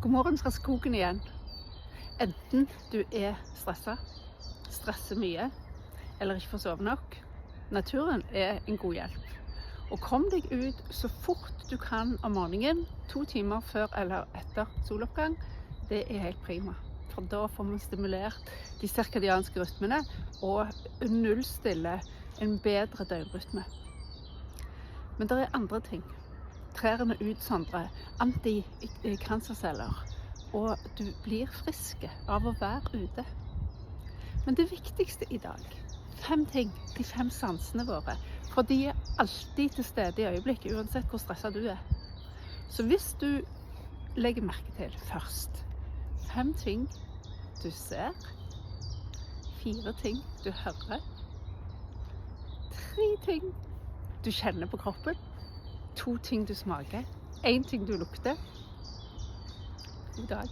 God morgen fra skogen igjen. Enten du stresser mye, eller ikke får sove nok. Naturen en god hjelp. Og kom deg ut så fort du kan om morgenen, 2 timer før eller etter soloppgang. Det helt prima. For da får man stimulert de cirkadianske rytmene og nullstille en bedre døgnrytme. Men det andre ting. Trærne utsondrer antikancerceller, og du blir friske av å være ute. Men det viktigste i dag, 5 ting, de 5 sansene våre, for de alltid til stede i øyeblikket, uansett hvor stresset du Så hvis du legger merke til først 5 ting du ser, 4 ting du hører, 3 ting du kjenner på kroppen, 2 ting du smaker, 1 ting du lukter. God dag.